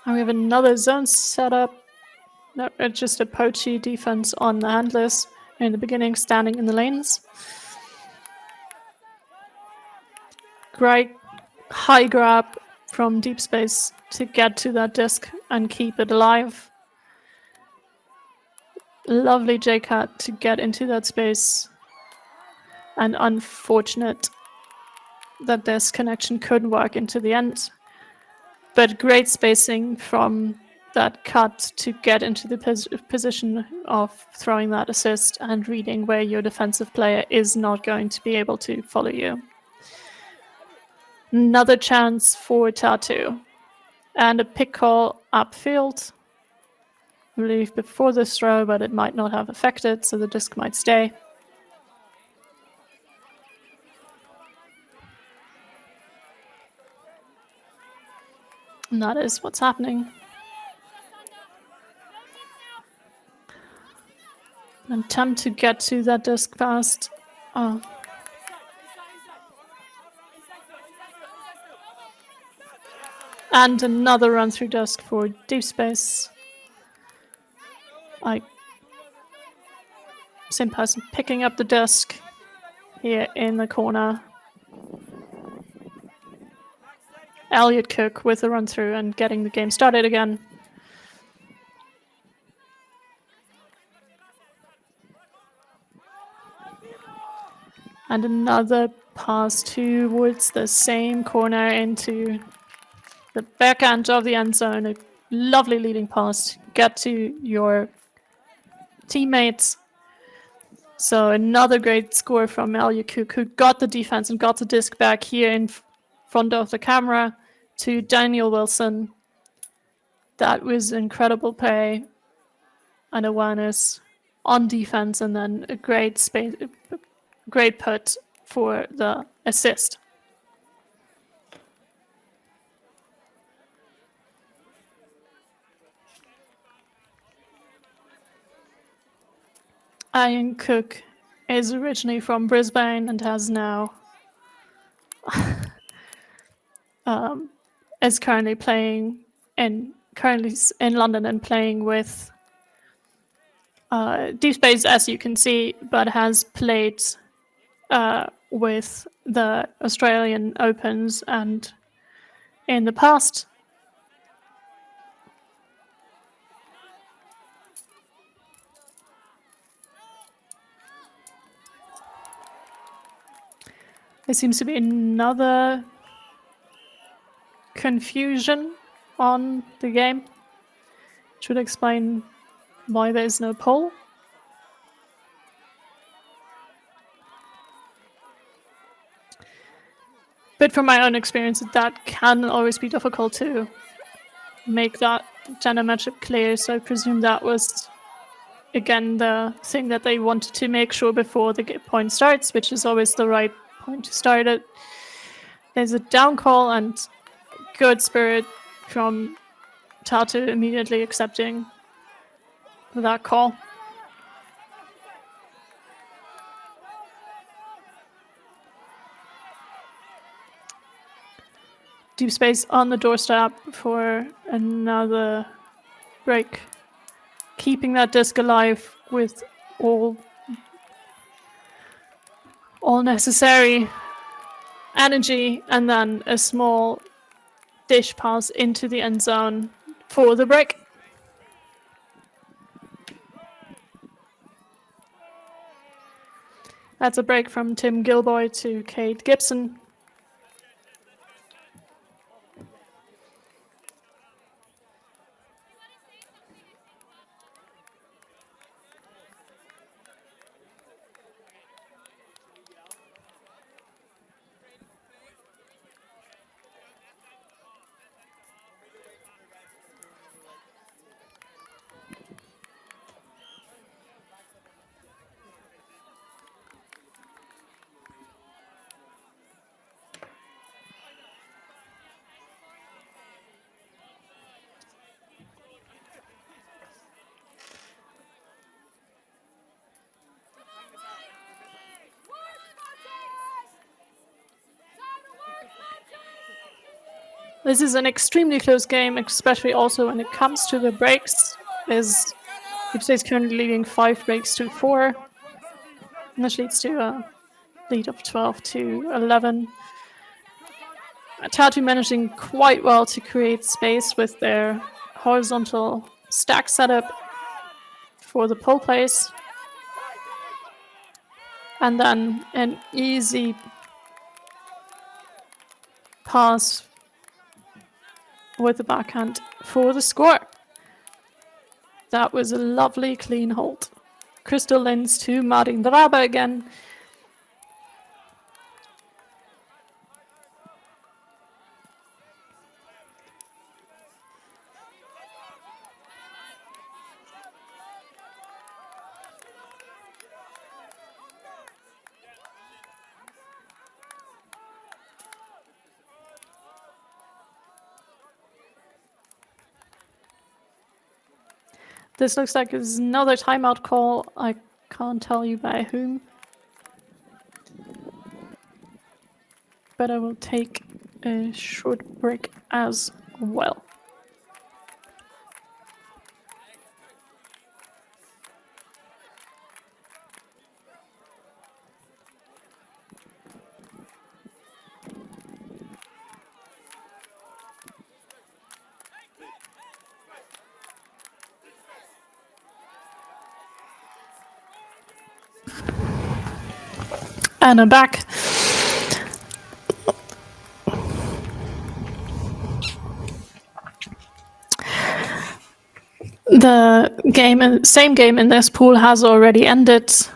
And we have another zone setup. No, it's just a poachy defense on the handlers in the beginning, standing in the lanes. Great high grab from deep space to get to that disc and keep it alive. Lovely J-cut to get into that space. And unfortunate that this connection couldn't work into the end. But great spacing from that cut to get into the position of throwing that assist and reading where your defensive player is not going to be able to follow you. Another chance for Tartu. And a pick call upfield. I believe before this throw, but it might not have affected, so the disc might stay. And that is what's happening. An attempt to get to that disc fast. Oh. And another run through disc for deep space. Same person picking up the disc here in the corner. Elliot Cook with a run through and getting the game started again. And another pass towards the same corner into the back end of the end zone. A lovely leading pass. Get to your teammates. So another great score from Elliot Cook, who got the defense and got the disc back here in front of the camera to Daniel Wilson. That was incredible play and awareness on defense, and then a great put for the assist. Ian Cook is originally from Brisbane and has now is currently in London and playing with Deep Space, as you can see, but has played with the Australian Opens and in the past There seems to be another confusion on the game. Should explain why there is no pole. But from my own experience, that can always be difficult to make that gender matchup clear. So I presume that was, again, the thing that they wanted to make sure before the point starts, which is always the right point to start it. There's a down call and good spirit from Tartu immediately accepting that call. Deep space on the doorstep for another break. Keeping that disc alive with all necessary energy, and then a small dish pass into the end zone for the break. That's a break from Tim Gilboy to Kate Gibson. This is an extremely close game, especially also when it comes to the breaks. As Deep is currently leading 5 breaks to 4, which leads to a lead of 12 to 11. Tartu managing quite well to create space with their horizontal stack setup for the pole place. And then an easy pass with the backhand for the score. That was a lovely clean hold. Crystal Linz to Marin Drabe again. This looks like it's another timeout call. I can't tell you by whom. But I will take a short break as well. And I'm back. The same game in this pool has already ended. So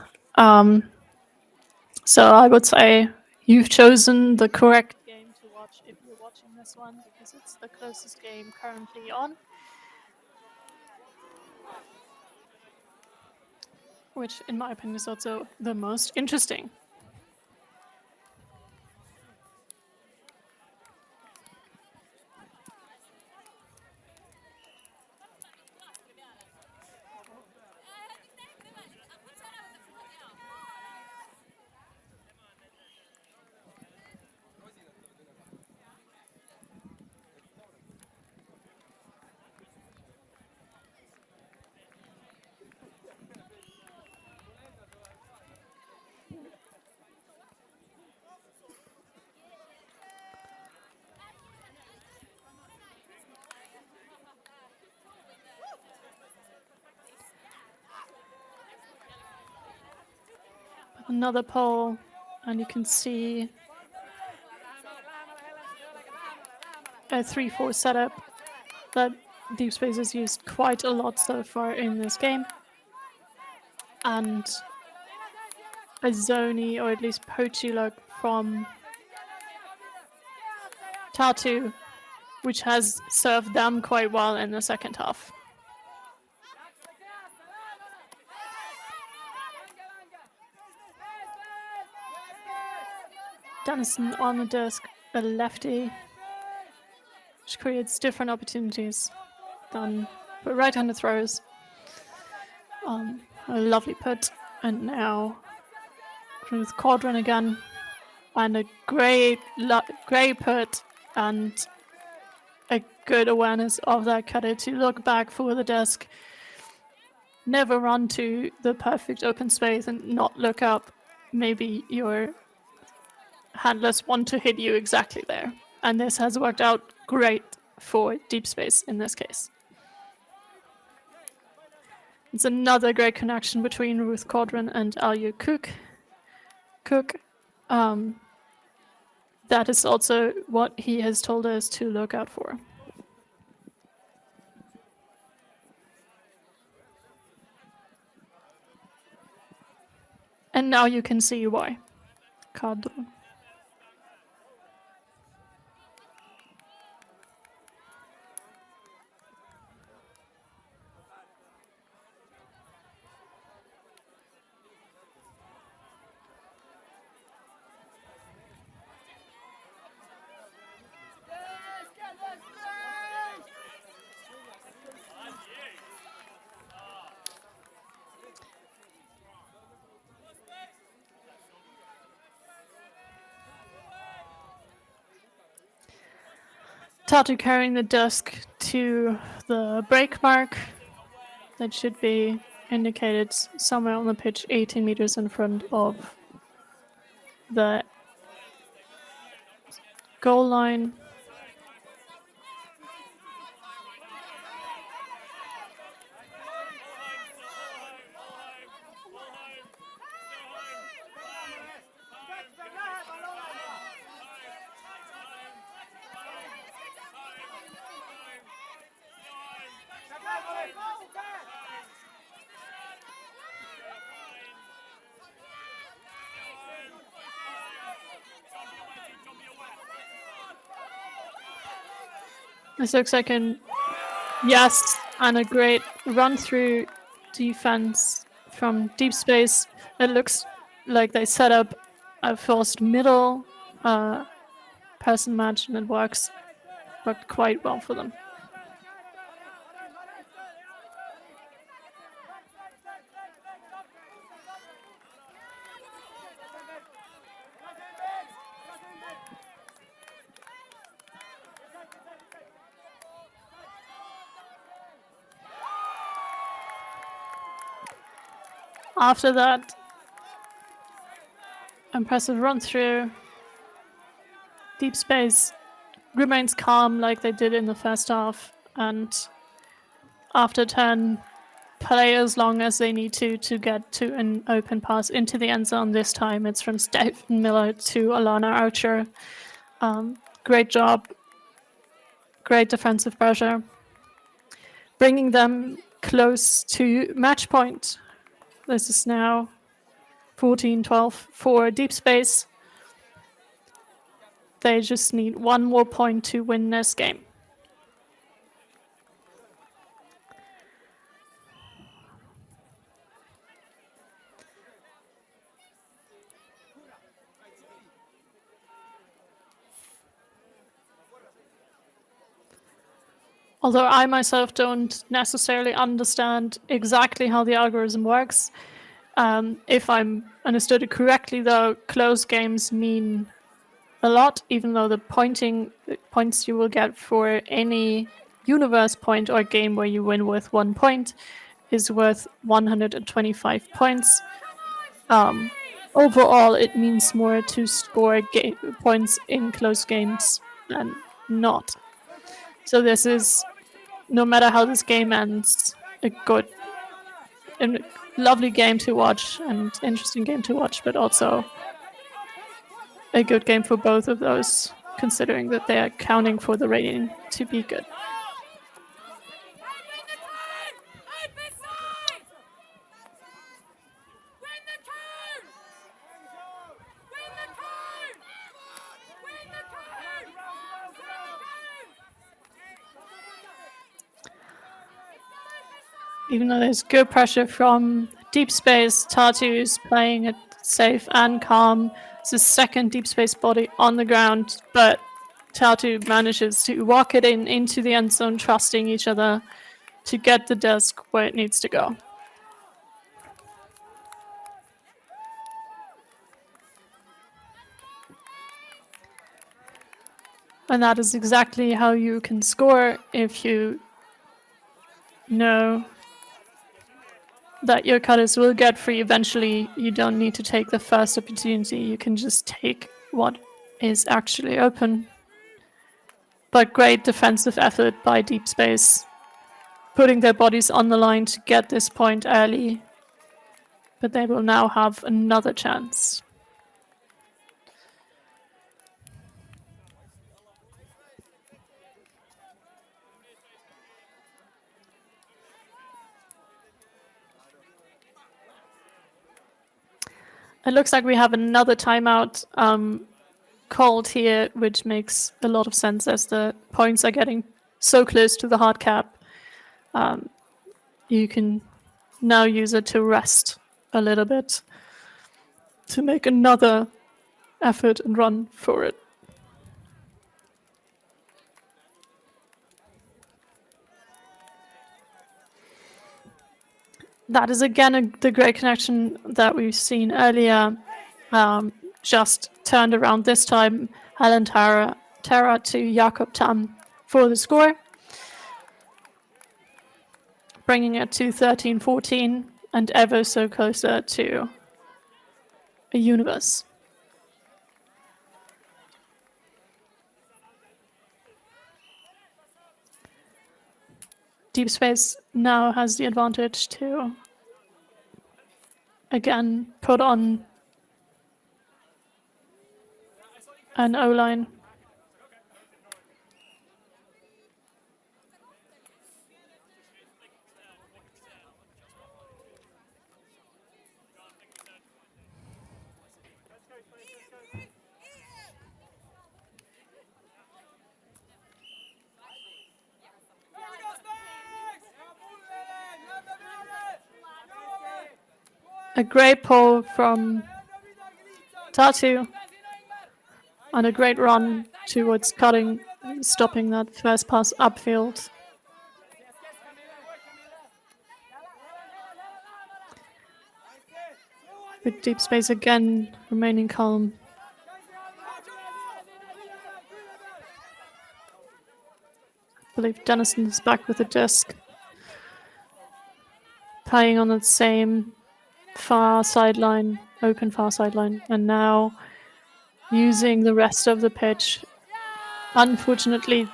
I would say you've chosen the correct game to watch if you're watching this one, because it's the closest game currently on. Which, in my opinion, is also the most interesting. Another pole, and you can see a 3-4 setup that deep space is used quite a lot so far in this game. And a zoney, or at least poachy look from Tartu, which has served them quite well in the second half. Dennison on the disc, a lefty, which creates different opportunities than for right-handed throws. A lovely put, and now with quadrant again, and a great put, and a good awareness of that cutter to look back for the disc. Never run to the perfect open space and not look up. Maybe your handlers want to hit you exactly there. And this has worked out great for deep space in this case. It's another great connection between Ruth Quadrant and Alyu Cook. That is also what he has told us to look out for. And now you can see why. Kadro. Tartu carrying the disc to the break mark. That should be indicated somewhere on the pitch, 18 meters in front of the goal line. This looks like an yes, and a great run through defense from deep space. It looks like they set up a forced middle person match, and it worked quite well for them. After that impressive run through, deep space remains calm like they did in the first half, and after 10, play as long as they need to get to an open pass into the end zone. This time it's from Stephen Miller to Alana Archer. Great job, great defensive pressure, bringing them close to match point. This is now 14-12 for deep space. They just need one more point to win this game. Although I myself don't necessarily understand exactly how the algorithm works, if I'm understood it correctly, though, close games mean a lot, even though the points you will get for any universe point or game where you win with 1 point is worth 125 points. Overall, it means more to score points in close games than not. So this is, no matter how this game ends, a good and lovely game to watch and interesting game to watch, but also a good game for both of those considering that they are counting for the rating to be good. Even though there's good pressure from deep space, Tartu is playing it safe and calm. It's the second deep space body on the ground, but Tartu manages to walk it into the end zone, trusting each other to get the disc where it needs to go. And that is exactly how you can score if you know that your cutters will get free eventually. You don't need to take the first opportunity. You can just take what is actually open. But great defensive effort by Deep Space, putting their bodies on the line to get this point early. But they will now have another chance. It looks like we have another timeout called here, which makes a lot of sense as the points are getting so close to the hard cap. You can now use it to rest a little bit to make another effort and run for it. That is again the great connection that we've seen earlier, just turned around this time. Helen Tara to Jakob Tam for the score, bringing it to 13-14 and ever so closer to a universe. Deep Space now has the advantage to again put on an O-line. A great pull from Tartu and a great run towards cutting, stopping that first pass upfield. With Deep Space again remaining calm. I believe Dennison is back with the disc. Playing on the same far sideline, open far sideline, and now using the rest of the pitch. Unfortunately,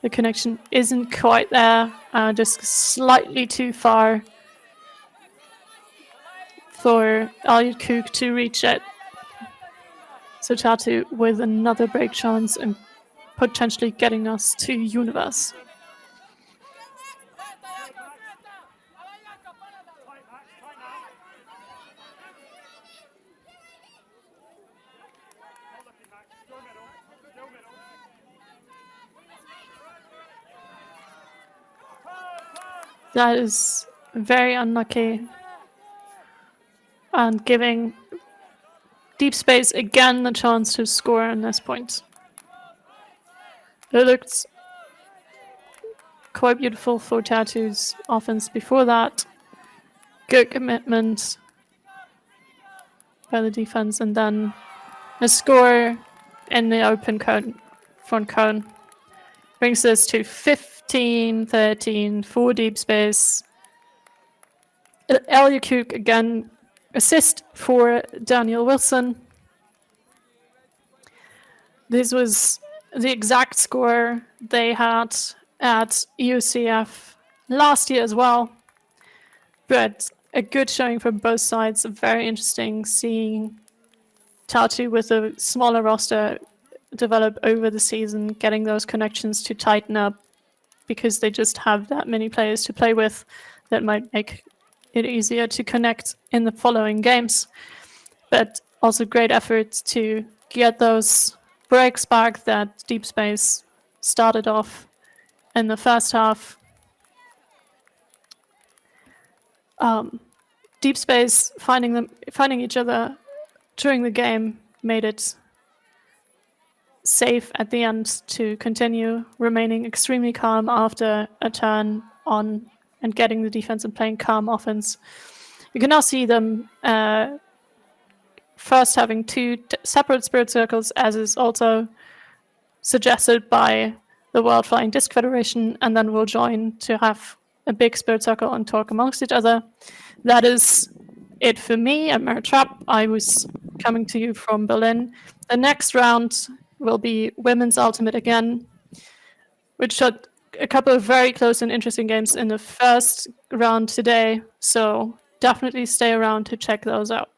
the connection isn't quite there, just slightly too far for Elliot Cook to reach it. So Tartu with another break chance and potentially getting us to Universe. That is very unlucky. And giving Deep Space again the chance to score on this point. It looked quite beautiful for Tartu's offense before that. Good commitment by the defense, and then a score in the open cone, front cone. Brings us to 15-13 for Deep Space. Elliot Cook again, assist for Daniel Wilson. This was the exact score they had at EUCF last year as well. But a good showing from both sides. Very interesting seeing Tartu with a smaller roster develop over the season, getting those connections to tighten up, because they just have that many players to play with that might make it easier to connect in the following games. But also great efforts to get those breaks back that Deep Space started off in the first half. Deep Space finding each other during the game made it safe at the end to continue remaining extremely calm after a turn on and getting the defense and playing calm offense. You can now see them first having two separate spirit circles, as is also suggested by the World Flying Disc Federation, and then will join to have a big spirit circle and talk amongst each other. That is it for me. I'm Mary Trapp. I was coming to you from Berlin. The next round will be Women's Ultimate again, which showed a couple of very close and interesting games in the first round today. So definitely stay around to check those out.